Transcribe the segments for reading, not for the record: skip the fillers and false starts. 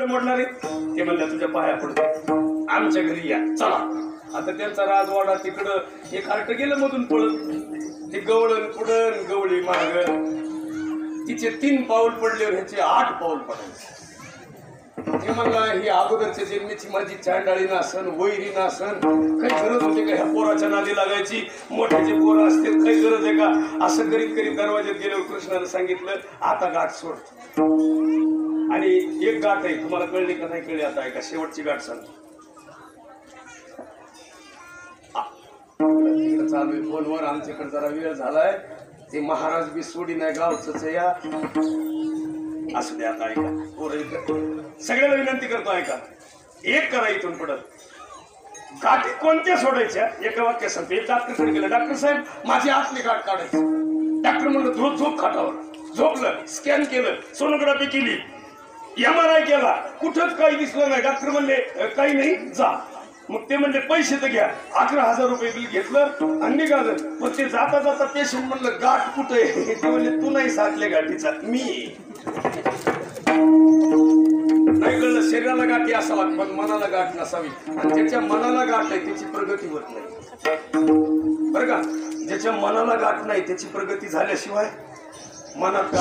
मोडणारे ते म्हणलं तुझ्या पाया पडतो आमच्या घरी या चला. आता त्यांचा राजवाडा तिकडं एक कार्ट गेलं मधून पळत ते गवळण पुढं गवळी माग तिचे 3 पाऊल पडले ह्याचे 8 पाऊल पडायचे. ते म्हणला ही अगोदरच्या जन्मीची माझी चांडाळी नासन वैरी नासन काही गरज होती का ह्या पोराच्या नादी लागायची. मोठ्याचे पोरं असते काही गरज आहे का. असं करीत करीत दरवाज्यात गेल्यावर कृष्णाने सांगितलं आता गाठ सोड. आणि एक गाठ आहे तुम्हाला कळली का नाही कळली आता ऐका शेवटची गाठ सांगतो. चालू आहे फोनवर आमच्याकडे जरा वेळ झालाय ते महाराज बी सोडी नाही गावच या असू द्या. आता ऐका सगळ्याला विनंती करतो ऐका एक करा इथून पुढं गाठी कोणत्या सोडायच्या एका वाक्य सांगतो. एक डॉक्टरकडे गेलं डॉक्टर साहेब माझी आतली गाठ काढायची. डॉक्टर म्हणलं झोप झोप खाटावर झोपलं स्कॅन केलं सोनोग्राफी केली MRI केला कुठंच काही दिसलं नाही. डॉक्टर म्हणले काही नाही जा. मग ते म्हणजे पैसे तर घ्या 11,000 रुपये बिल घेतलं आणि निघालं. मग ते जाता जाता पेशंट म्हणलं गाठ कुठे ते म्हणले तू नाही साधले गाठीचा मी नाही कळलं. शरीराला गाठी असावा पण मनाला गाठ नसावी. आणि ज्याच्या मनाला गाठ आहे त्याची प्रगती होत नाही बरं का. ज्याच्या मनाला गाठ नाही त्याची प्रगती झाल्याशिवाय मनात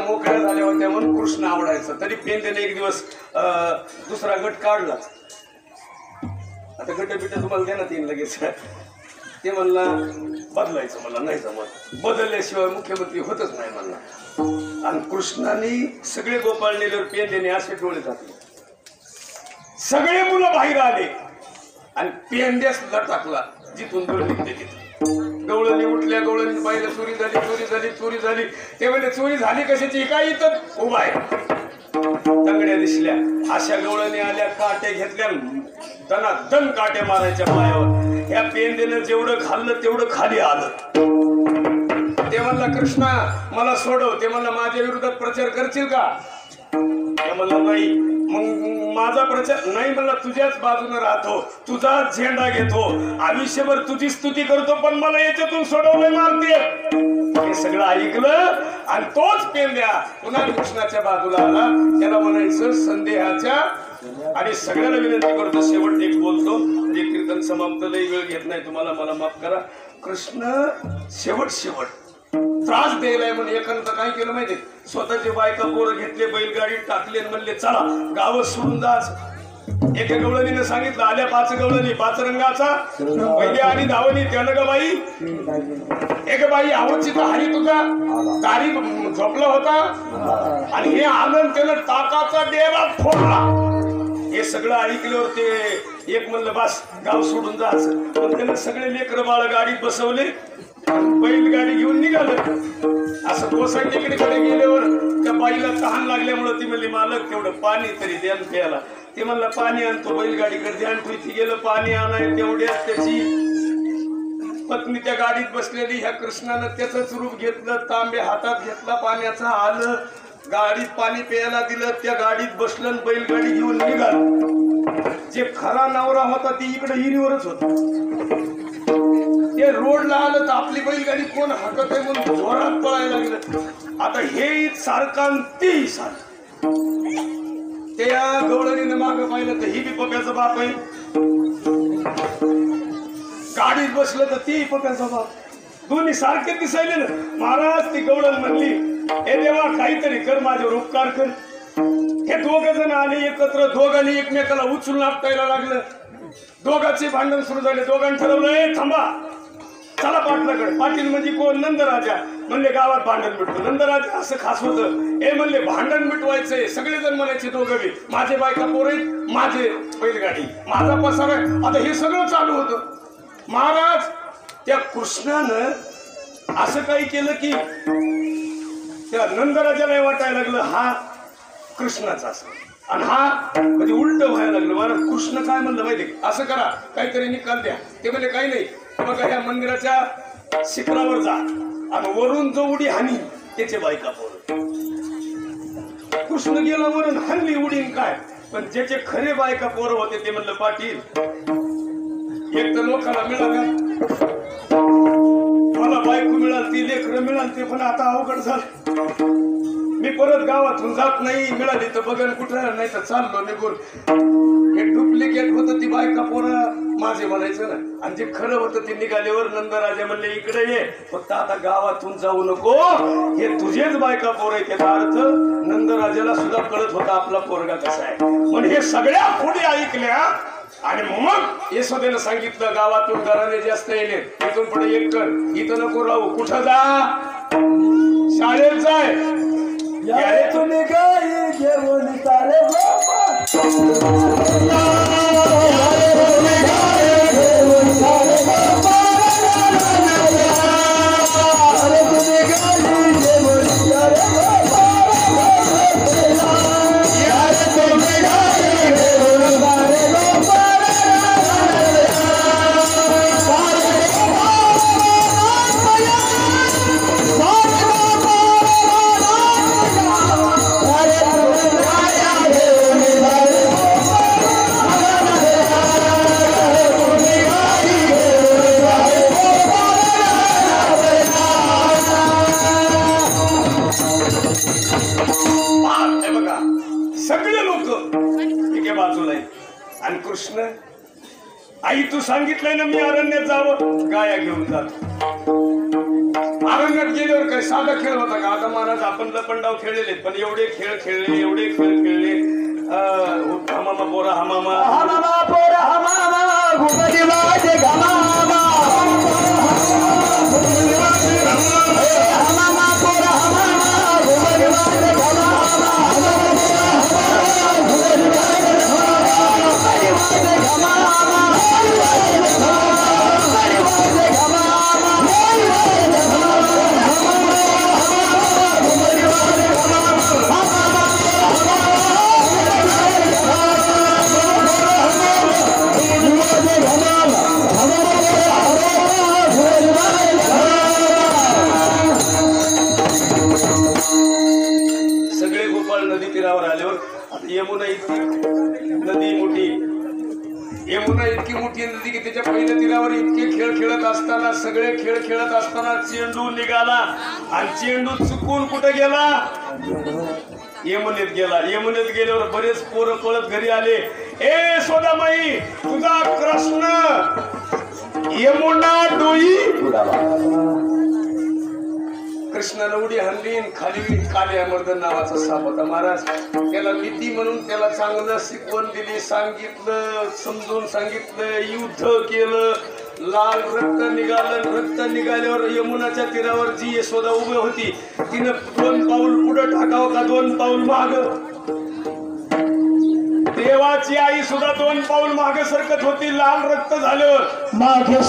मोकळ्या झाल्या होत्या म्हणून कृष्ण आवडायचं. तरी पेंद्याने एक दिवस दुसरा गट काढला. आता गट बिट तुम्हाला देण्यात येईल लगेच. ते म्हणला बदलायचं मला नाही जमत बदलल्याशिवाय मुख्यमंत्री होतच नाही म्हणला. आणि कृष्णाने सगळे गोपाळ नेल्यावर पेंद्याने असे डोळे टाकले. सगळे मुलं बाहेर आले आणि पेंद्या सुद्धा टाकला जिथून दूर निघते तिथे. गवळणी उठल्या गवळणी पाहिलं चोरी झाली चोरी झाली चोरी झाली. ते म्हणजे चोरी झाली कशाची काय इथं उभा आहे. तंगड्या दिसल्या अशा गवळणी आल्या काटे घेतल्या दना दन काटे मारायच्या पायावर. ह्या पेंद्यानं जेवढं खाल्लं तेवढं खाली आलं. ते म्हणला कृष्णा मला सोडव. ते म्हणला माझ्या विरोधात प्रचार करशील का. ते म्हणला नाही. मग माझा प्रचार नाही म्हणला तुझ्याच बाजूने राहतो तुझाच झेंडा घेतो आयुष्यभर तुझी स्तुती करतो पण मला याच्यातून सोडवलंय मारते. हे सगळं ऐकलं आणि तोच पेंद्या पुन्हा कृष्णाच्या बाजूला आला. त्याला म्हणायचं संदेहाच्या. आणि सगळ्याला विनंती करतो शेवट एक बोलतो जे कीर्तन समाप्त लई वेळ घेत नाही तुम्हाला मला माफ करा. कृष्ण शेवट त्रास द्यायलाय म्हणून एकांत काय केलं माहिती स्वतःचे बायका पोरं घेतले बैलगाडीत टाकले म्हणले चला गाव सोडून जाच. एका गवळणीने सांगितलं आल्या 5 गवळणी 5 रंगाचा पहिले आणि धावणी त्यानं ग बाई एक बाई आवडची तर हरी तुझा दारी झोपला होता आणि हे आनंद त्यानं टाकाचा डेरा फोडला. हे सगळं ऐकल्यावर ते एक म्हणलं बस गाव सोडून जाच. पण त्यानं सगळे लेकरं बाळ गाडीत बसवले बैलगाडी घेऊन निघालं. असं कोसाईकडे गेल्यावर त्या बाईला तहान लागल्यामुळे ती म्हणली मालक तेवढं पाणी तरी द्या प्यायला. ते म्हणलं पाणी आणतो बैलगाडीकडे ध्यान ठेवती गेलं पाणी आणाय तेवढ्यात त्याची पत्नी त्या गाडीत बसलेली. ह्या कृष्णानं त्याचंच रूप घेतलं तांबे हातात घेतला पाण्याचा आलं गाडीत पाणी प्यायला दिलं त्या गाडीत बसलं बैलगाडी घेऊन निघाल. जे खरा नवरा होता ती इकडे हिरीवरच होता. ते रोडला आलं तर आपली बैलगाडी कोण हाकत आहे म्हणून जोरात पळायला लागलं. आता हे सारखा ती सारखं त्या गवळणीने मागं पाहिलं तर ही बी पप्याचा बाप आहे. गाडीत बसलं तर ती पप्याचा बाप दोन्ही सारखे दिसायले ना. महाराज ती गवळण म्हणली, हे देवा काहीतरी कर, माझ्यावर उपकार कर. हे दोघ जण आले एकत्र, दोघांनी एकमेकाला उचलून आपटायला लागलं. दोघांचे भांडण सुरू झाले. दोघांनी ठरवलं, थांबा, चला पाटलाकडे. पाटील म्हणजे कोण? नंदराजा. म्हणले गावात भांडण मिटतो. नंदराजा असं खास होतं, हे म्हणले भांडण मिटवायचंय. सगळेजण म्हणायचे दोघं बी, माझे बायका पोर आहेत, माझे बैलगाडी, माझा पसार आहे. आता हे सगळं चालू होतं. महाराज त्या कृष्णानं असं काही केलं की त्या नंदराजाला वाटायला लागलं हा कृष्णाचा असं, आणि हा म्हणजे उलट व्हायला लागलं. महाराज कृष्ण काय म्हणलं माहिती, असं करा, काहीतरी निकाल द्या. ते म्हणजे काही नाही, बघा ह्या मंदिराच्या शिखरावर जा आणि वरून जो उडी हानी त्याचे बायका पोर. कृष्ण गेला वरून, हानली उडीन काय, पण ज्याचे खरे बायका पोर होते ते म्हणलं पाटील एक तर लोकांना मिळाल्या, मला बायको मिळाली, लेकरं मिळाली, पण आता अवघड झालं. मी परत गावातून जात नाही, मिळाली तर बघन कुठं, नाही तर चाललो निघून. हे डुप्लिकेट होतं, ती बायका पोरं माझे म्हणायचं ना, आणि जे खरं होतं ते निघाल्यावर नंदराजा म्हणले इकडे ये, फक्त आता गावातून जाऊ नको, हे तुझेच बायका पोर आहे. त्याचा अर्थ नंदराजाला सुद्धा कळत होता आपला पोरगा कसा आहे. पण हे सगळ्या पुढे ऐकल्या आणि मग यशोदेनं सांगितलं गावातून घराने जास्त येणे, इथून पुढे एक कर, इथं नको राहू, कुठं जा, शाळेत जाय. तुम्ही काय घेऊन तारे आणि कृष्ण, आई तू सांगितलंय ना मी अरण्यात जावं, गाया घेऊन जातो. अरण्यात गेल्यावर काय साधा खेळ होता का? आता महाराज आपण लपंडाव खेळलेले, पण एवढे खेळ खेळले, एवढे खेळ खेळले. हमामा पोरा हमामा, हमामा पोरा हमामा, घुमरी वाजे घमामा, हमामा पोरा हमामा, घुमरी वाजे घमामा, सगळे गोपाळ नदी तीरावर आल्यावर यमुना इतकी नदी मोठी, यमुना इतकी मोठी नदी की त्याच्या पहिल्या तीरावर इतके खेळ खेळत असताना, सगळे खेळ खेळत असताना चेंडू निघाला आणि चेंडू चुकून कुठे गेला? यमुनेत गेला. यमुनेत गेल्यावर बरेच पोरं पळत घरी आले. ए सोदामाई, तुझा कृष्ण यमुना डोई कृष्णाला उडी हल्ली, खाली काल्या मर्दन नावाचा साप होता. महाराज त्याला नीती म्हणून त्याला चांगलं शिकवण दिली, सांगितलं, समजून सांगितलं, युद्ध केलं. लाल रक्त निघालं. रक्त निघाल्यावर यमुनाच्या तीरावर जी यशोदा उभी होती तिनं 2 पाऊल पुढे टाकावं का 2 पाऊल माग? देवाची आई सुद्धा 2 पाऊल मागे सरकत होती. लाल रक्त झाल्यावर मागे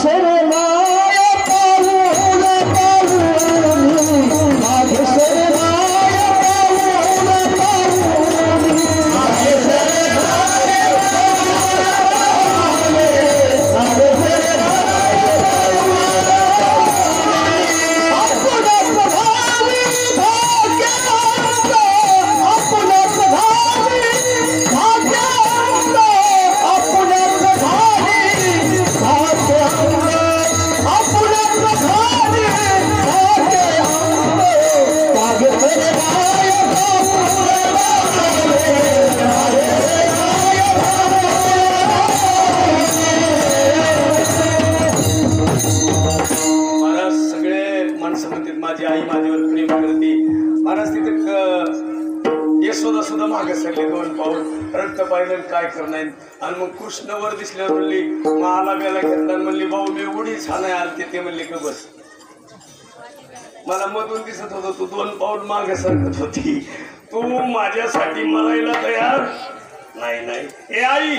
आई माझ्यावर प्रेम करते. महाराज तिथे यशोदा सुद्धा मागे सरली 2 पाऊल. रक्त पाहिलं काय करणार. आणि मग कृष्ण वर दिसल्यावर म्हणली मला बेला घेतला म्हणली भाऊ मी एवढी छान आहे आलते. ते म्हणले का बस मला मधून दिसत होतं तू 2 पाऊल मागे सरकत होती. तू माझ्यासाठी मरायला तयार नाही. नाही हे आई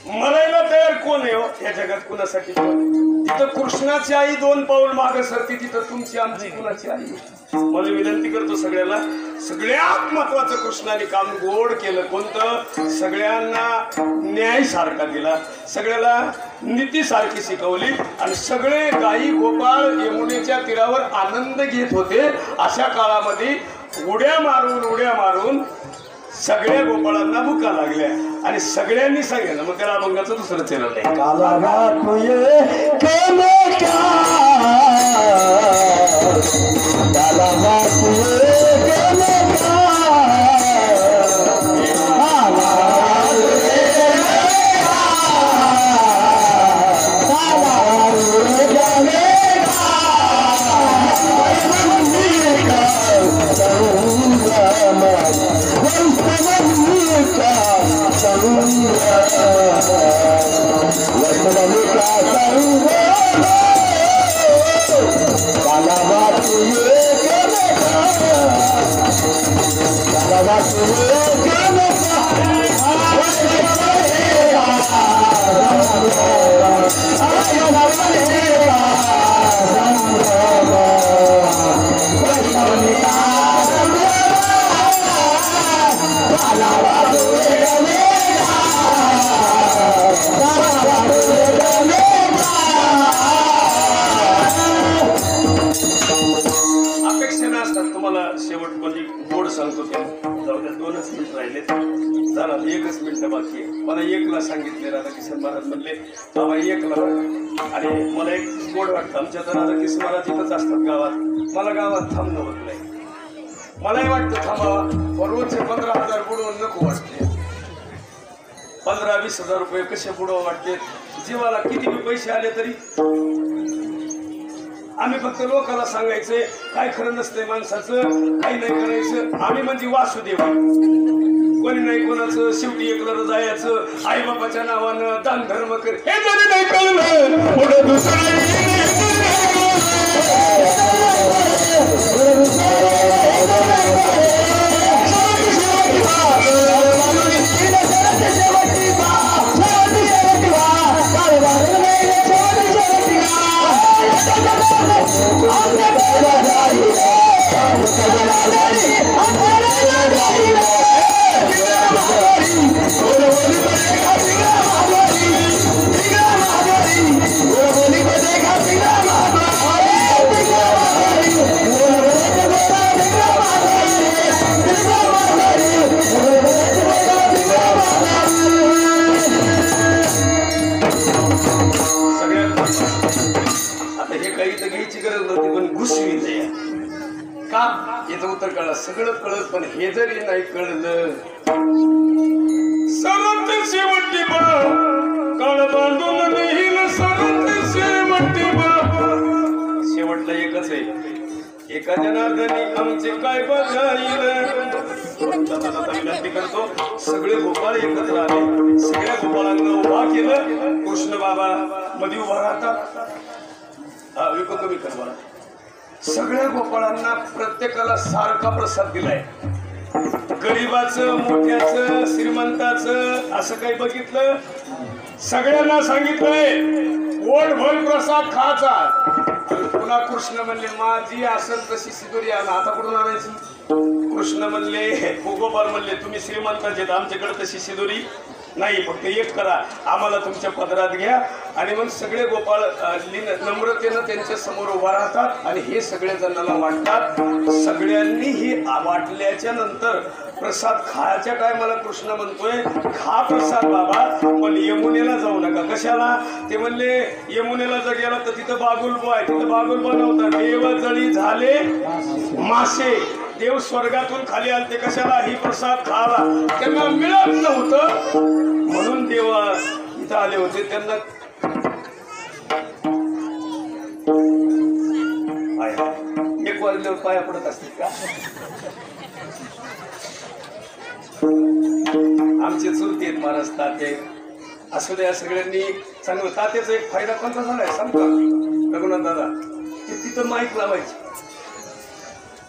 मरायला तयार कोण आहे हो या जगात? कुणासाठी? तिथं कृष्णाची आई 2 पाऊल मागे सरते. तिथं तुमची आमची कुणाची आई? मला विनंती करतो सगळ्याला, सगळ्यात महत्वाचं कृष्णाने काम गोड केलं कोणतं? सगळ्यांना न्याय सारखा दिला, सगळ्याला नीती सारखी शिकवली. आणि सगळे गायी गोपाळ यमुनेच्या तीरावर आनंद घेत होते. अशा काळामध्ये उड्या मारून सगळ्या गोपाळांना भुका लागल्या. आणि सगळ्यांनी सांगितलं. मग त्याला अभंगाचं दुसरं चरण नाही. मला एकला सांगितले राधाकिशन महाराज म्हणले बाबा एकला. आणि मला एक गोड वाटतं आमच्या तर राधाकिशन महाराज इथंच असतात गावात. मला गावात थांबणं होत नाही. मलाही वाटतं थांबावा. रोजचे 15,000 बुडवून नको वाटते. 15-20 हजार रुपये कसे बुडवा वाटते. जीवाला किती बी पैसे आले तरी आम्ही फक्त लोकांना सांगायचंय काय खरं नसतंय माणसाचं, काही नाही करायचं. आम्ही म्हणजे वासुदेव, कोणी नाही कोणाचं. शेवटी एकलं जायचं आई बापाच्या नावानं दान धर्म कर. हे जरी नाही कळलं पुढे दुसरं उत्तर कळलं. सगळं कळत पण हे जरी नाही कळलं सरत शेवटी काळ बांधून नेईल सरत शेवटी शेवटला एकच आहे. एका जनार्दनी आमचे काय बघाईल. विनंती करतो सगळे गोपाळ एकत्र आले. सगळ्या गोपाळांना उभा केलं. कृष्ण बाबा मध्ये उभा राहतात. विको कमी करवा. सगळ्या गोपाळांना प्रत्येकाला सारखा प्रसाद दिलाय. गरीबाचं मोठ्याचं श्रीमंताचं असं काही बघितलं. सगळ्यांना सांगितलंय पोटभर प्रसाद खायचा. पुन्हा कृष्ण म्हणले माझी असेल तशी सिदोरी आणा. आता कुठून आणायची? कृष्ण म्हणले गोपाळ म्हणले तुम्ही श्रीमंताचे आमच्याकडे तशी सिदोरी नाही. फक्त एक करा आम्हाला तुमच्या पदरात घ्या. आणि मग सगळे गोपाळ नम्रतेनं त्यांच्या समोर उभा राहतात आणि हे सगळे जणांना वाटतात. सगळ्यांनी ही वाटल्याच्या नंतर प्रसाद खायच्या टायमाला कृष्ण म्हणतोय खा प्रसाद बाबा पण यमुनेला जाऊ नका. कशाला? ते म्हणले यमुनेला जर गेला तर तिथं बागुलबो आहे. तिथं बागुलबो नव्हता. देव जळी झाले मासे. देव स्वर्गातून खाली आलते कशाला? ही प्रसाद खाला. त्यांना मिळत नव्हतं म्हणून देव इथं आले होते. त्यांना आहे वाजल्यावर पाया पडत असतील का? आमचे चुलते आहेत महाराज ताते. असू द्या सगळ्यांनी चांगलं. तात्याचा एक फायदा कोणता झालाय सांगतो रघुनाथ दादा, ते तिथं माईक लावायचं,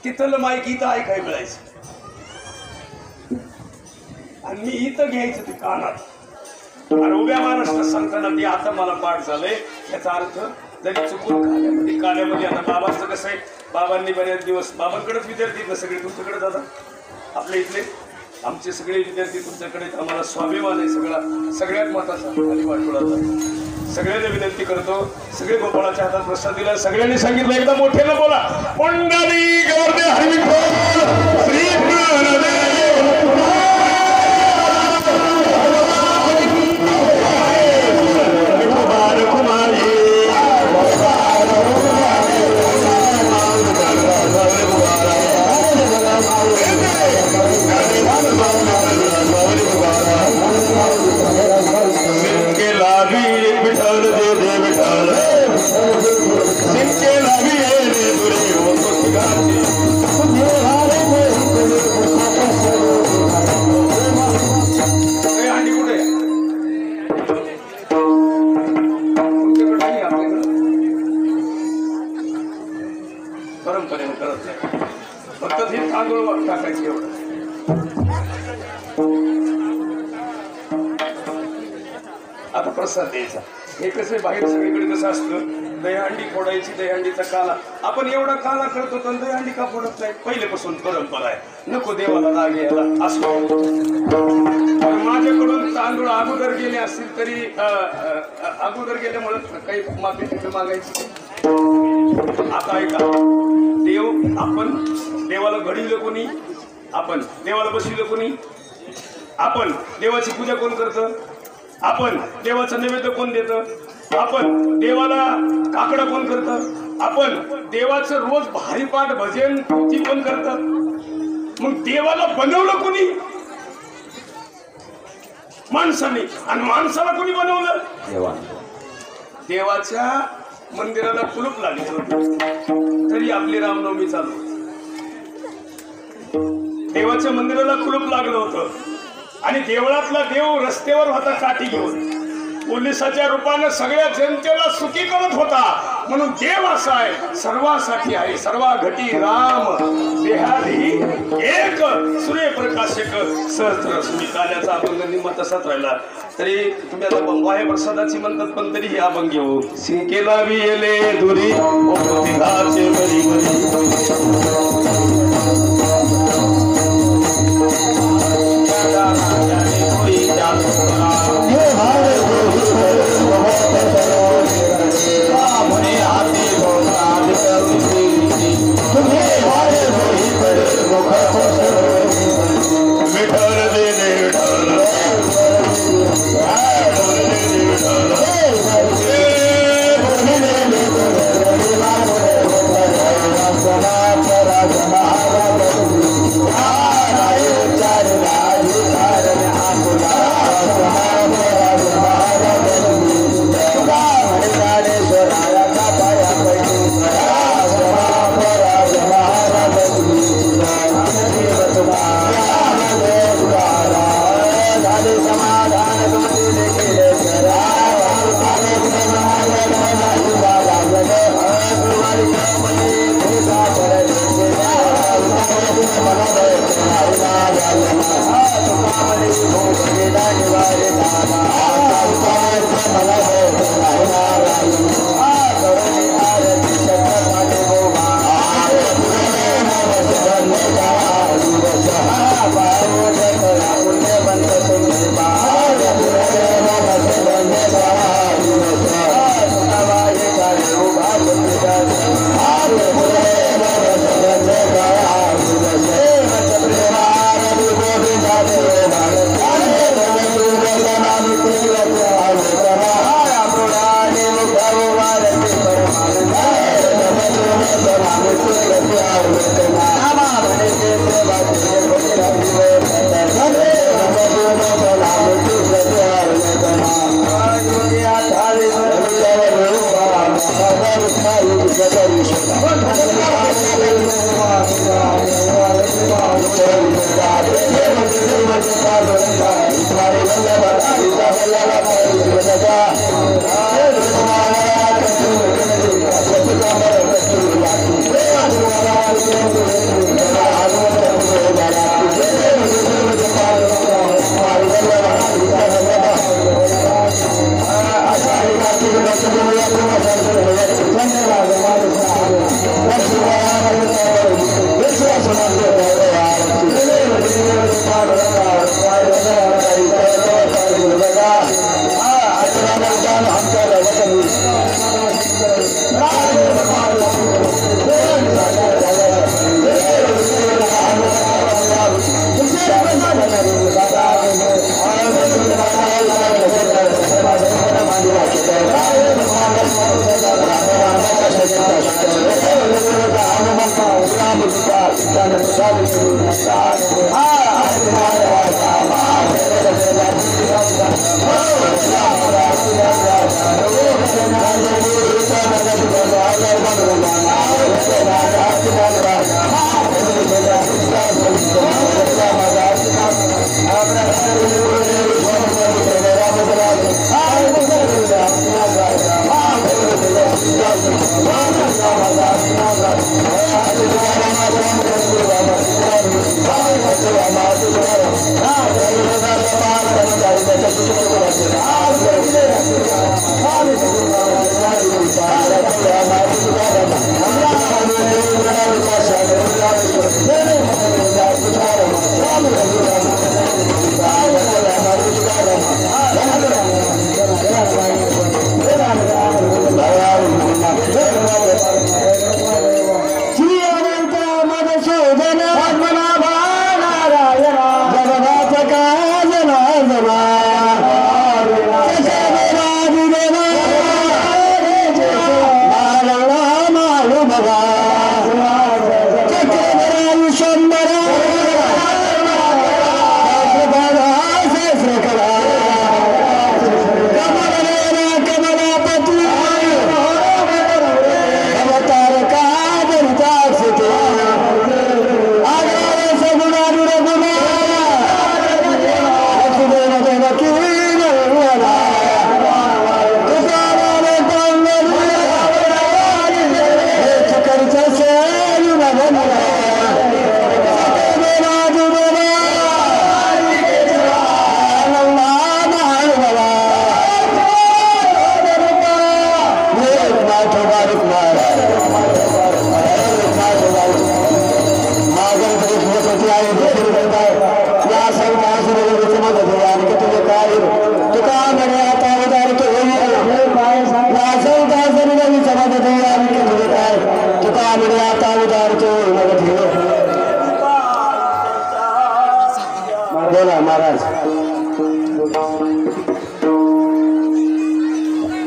तिथलं माईक इथं ऐकाय मिळायचं आणि मी इथं घ्यायचं ते कानात. आणि उभ्या महाराष्ट्रात सांगताना ते आता मला पाठ झालंय. याचा अर्थ जरी चुकून काल्यामध्ये आता बाबांचं कसं आहे, बाबांनी बऱ्याच दिवस बाबांकडेच विद्यार्थी ना सगळे तुमच्याकडे दादा, आपल्या इथले आमचे सगळे विद्यार्थी तुमच्याकडे. आम्हाला स्वाभिमान आहे सगळा, सगळ्यात महत्वाचा खाली वाटोळाचा. सगळ्यांना विनंती करतो, सगळे गोपाळाच्या हातात प्रसाद दिला. सगळ्यांनी सांगितलं एकदा मोठ्यानं बोला, पुंडलिक वरदे हरी विठ्ठल श्री ज्ञानदेव. परंपरेने करत नाही, फक्त हे तांदूळ टाकायचे एवढं. आता प्रसाद द्यायचा. हे कसं बाहेर सगळीकडे कसं असतं, दहीहंडी फोडायची, दहीहंडीचा काला आपण एवढा काला करतो तर दहीहंडी का फोडत नाही? पहिलेपासून परंपरा आहे, नको देवाला राग यायला असो. माझ्याकडून तांदूळ अगोदर गेले असतील तरी अगोदर गेल्यामुळे काही माफी मागायची. आता ऐका, देव आपण देवाला घडविलं कोणी? आपण देवाला बसविलं कोणी? आपण देवाची पूजा कोण करतं? आपण देवाचं नैवेद्य कोण देतं? आपण देवाला काकडं कोण करतं? आपण देवाचं रोज भारी पाठ भजन ती कोण करतं? मग देवाला बनवलं कोणी? माणसाने. आणि माणसाला कोणी बनवलं? देवाने. देवाच्या मंदिराला कुलूप लागले होते तरी आपली रामनवमी चालू. देवाच्या मंदिराला कुलूप लागलं होतं आणि देवळातला देव रस्त्यावर होता काठी घेऊन, पोलिसाच्या रूपानं सगळ्या जनतेला सुखी करत होता. म्हणून देव असा आहे, सर्वासाठी आहे, सर्वा घटी राम देहादी एक सूर्यप्रकाशक सहस्त्र स्मित आल्याचा अभंग निम्मा तसाच राहिला. तरी तुम्ही आता बाह्य प्रसादाची म्हणतात, पण तरी हे अभंग घेऊ. सिंकेला विले दुरी ओपतिलाचे बरी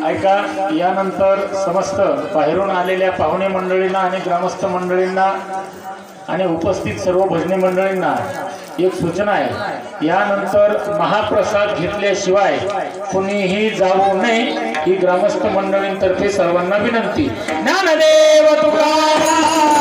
ऐका, यानंतर समस्त बाहेरून आलेल्या पाहुणे मंडळींना आणि ग्रामस्थ मंडळींना आणि उपस्थित सर्व भजनी मंडळींना एक सूचना आहे, यानंतर महाप्रसाद घेतल्याशिवाय कोणीही जाऊ नये ही ग्रामस्थ मंडळींतर्फे सर्वांना विनंती. ज्ञानदेव तुकाराम.